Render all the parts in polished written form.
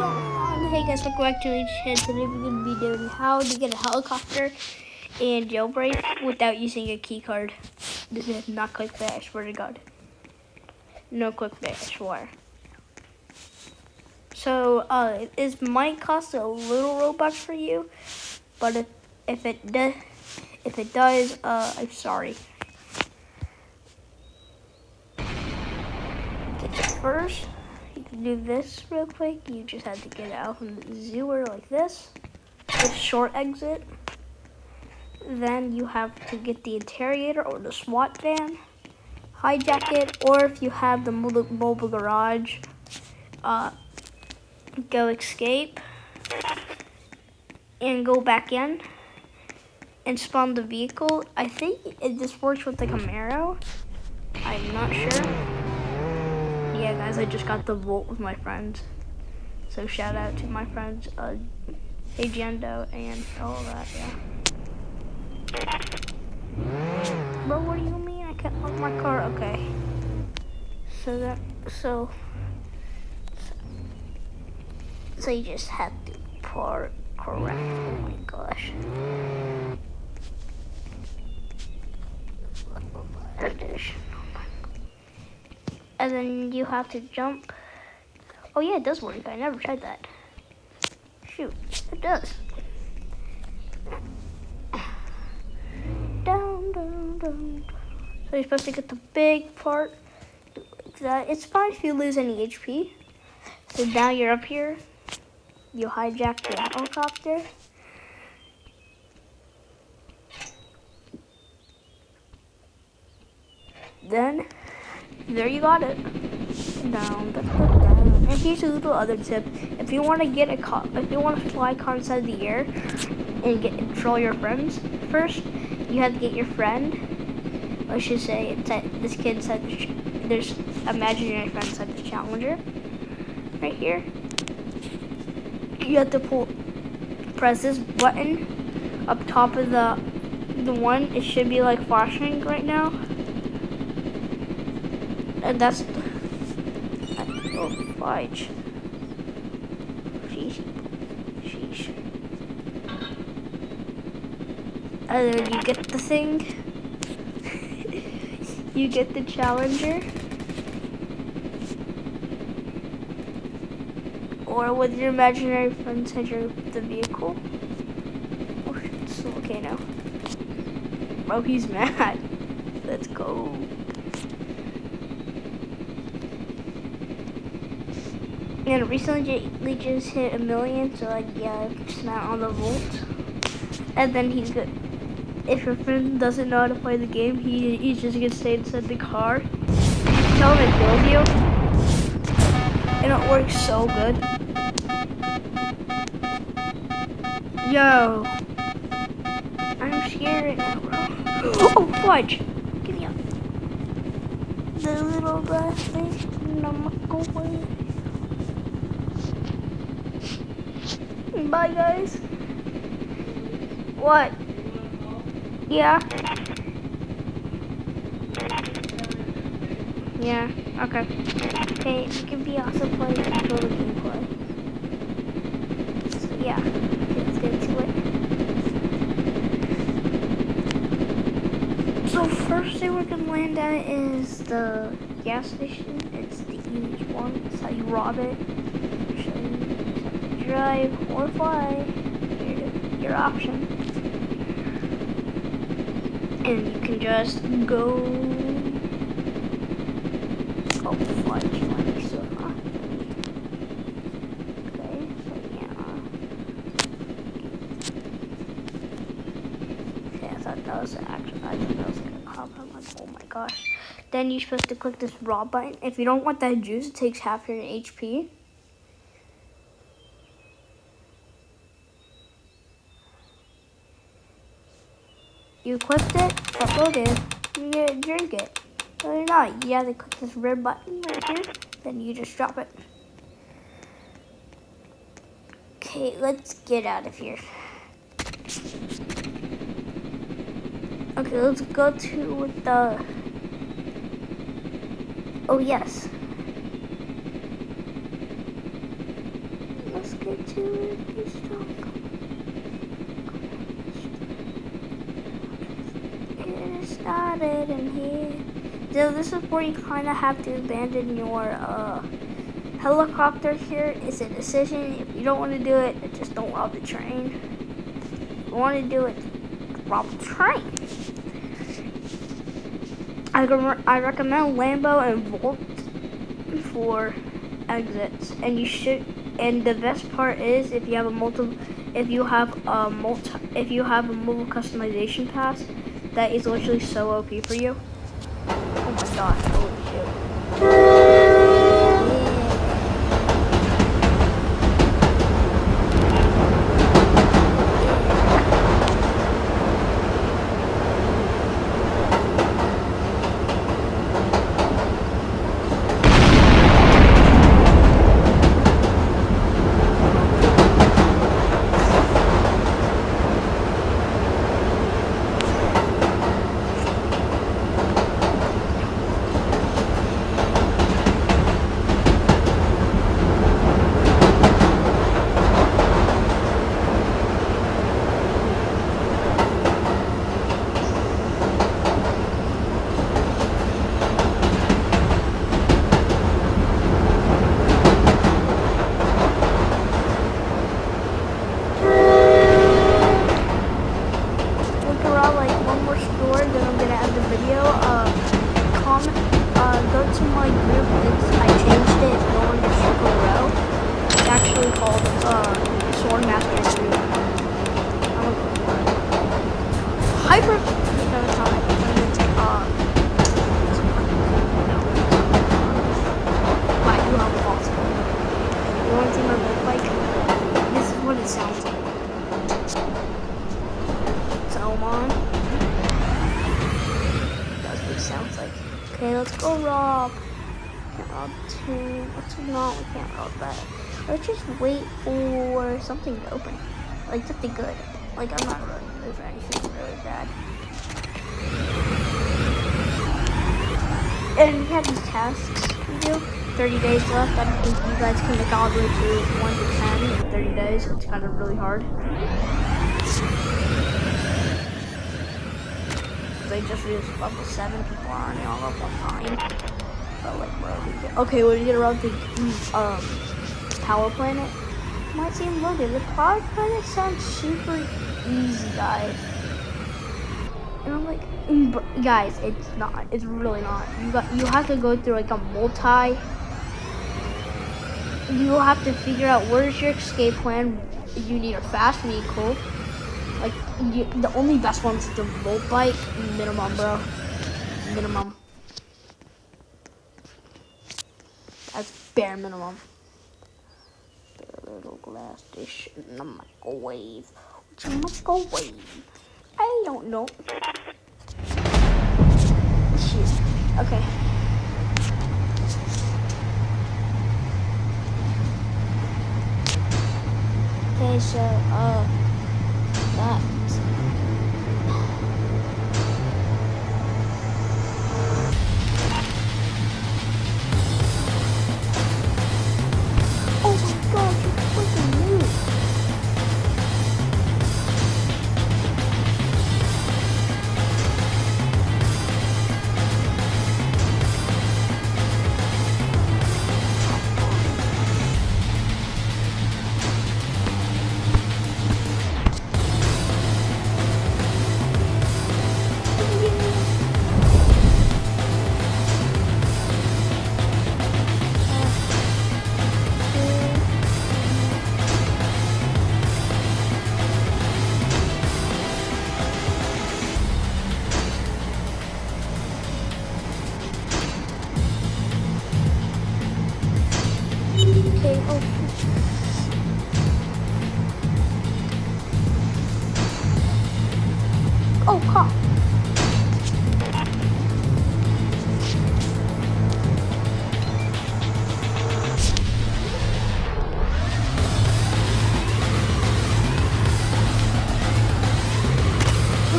going on? Hey guys, welcome back to the channel. Today we're going to be doing how to get a helicopter and jailbreak without using a key card. This is not clickbait, I swear to God. No clickbait, I swear. So, it might cost a little Robux for you, but if it does, I'm sorry. Okay, so first, you can do this real quick. You just have to get out from the zooer like this. The short exit. Then you have to get the interrogator or the SWAT van, hijack it, or if you have the mobile garage, go escape and go back in and spawn the vehicle. I think this works with the Camaro. I'm not sure. Yeah, guys, I just got the Volt with my friends. So shout out to my friends, Hey Jendo and all that, yeah. Bro, what do you mean? I can't park my car. Okay. So you just have to park correct. Oh my gosh. And then you have to jump. Oh yeah, it does work. I never tried that. Shoot, it does. Down, down, down. So you're supposed to get the big part. Like that. It's fine if you lose any HP. So now you're up here. You hijack the helicopter. Then, there you got it. Down, down, down. And here's a little other tip. If you want to get if you want to fly car inside of the air and control your friends, first you have to get your friend. Let's just say this kid inside there's imaginary friend inside the Challenger, right here. You have to press this button up top of the one. It should be like flashing right now. And that's oh fudge. Sheesh. And then you get the thing. You get the Challenger. Or with your imaginary friends inside the vehicle. Oh shit, it's still okay now. Bro, he's mad. Let's go. And recently they just hit 1 million, so like yeah, just mount on the Volt. And then he's good. If your friend doesn't know how to play the game, he's just gonna stay inside the car. Tell him it kills you. And it works so good. Yo. I'm scared right now, bro. Oh fudge! Give me up. The little glass thing. No, go away. Bye, guys. What? Yeah. Yeah. Okay. Okay, it can be also playing control the gameplay. So yeah, let's get to it. So first thing we're gonna land at is the gas station. It's the easiest one. It's how you rob it. Drive or fly, your option, and you can just go. Oh fudge, might be so hot. Okay, so yeah. Okay, I thought that was actually. I thought that was like a cop. I'm like, oh my gosh. Then you're supposed to click this raw button. If you don't want that juice, it takes half your HP. You clicked it, uploaded, you get to drink it. No, you're not. You have to click this red button right here, then you just drop it. Okay, let's get out of here. Okay, let's go to the... Oh, yes. Let's get to it. Please don't. Get it started in here. So this is where you kind of have to abandon your helicopter. Here is a decision. If you don't want to do it, just don't rob the train. If you want to do it, rob the train. I recommend Lambo and Volt for exits, and you should. And the best part is if you have a mobile customization pass, that is literally so OP for you. Oh my gosh! Holy shit! Go to my group. I changed it. It's no longer Circle Row. It's actually called Sword Master Group. Hyper. No, it's not Hyper. It's I do have a boss. You want to see my boat bike? This is what it sounds like. So on. That's what it sounds like. Okay, let's go rob. Can't rob two. Let's not. We can't rob that. Let's just wait for something to open. Like something good. Like I'm not really moving for anything really bad. And we have these tasks to do. 30 days left. I don't think you guys can make all the way to 1 to 10 in 30 days. It's kind of really hard. They just reached level 7. People are already on level 9. But like, where we get? Okay, we're gonna run the power planet. Might seem loaded. The power planet sounds super easy, guys. And I'm like, guys, it's not. It's really not. You have to go through like a multi. You have to figure out where's your escape plan. You need a fast vehicle. Like, the only best one's the Volt bike. Minimum, bro. Minimum. That's bare minimum. A little glass dish in the microwave. What's a microwave? I don't know. Shit. Okay. Okay, so, that. Oh my god, you freaking knew. Okay, oh, cop.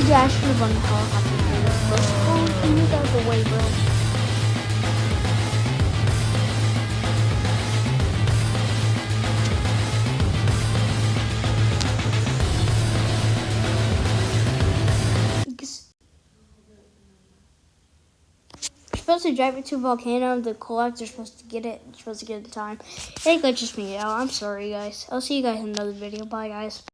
Yeah, I should have run the helicopter for this, but oh, you guys away, bro. supposed to drive it to a volcano. The collector's supposed to get it. You're supposed to get it in time. It glitches me out. I'm sorry, guys. I'll see you guys in another video. Bye, guys.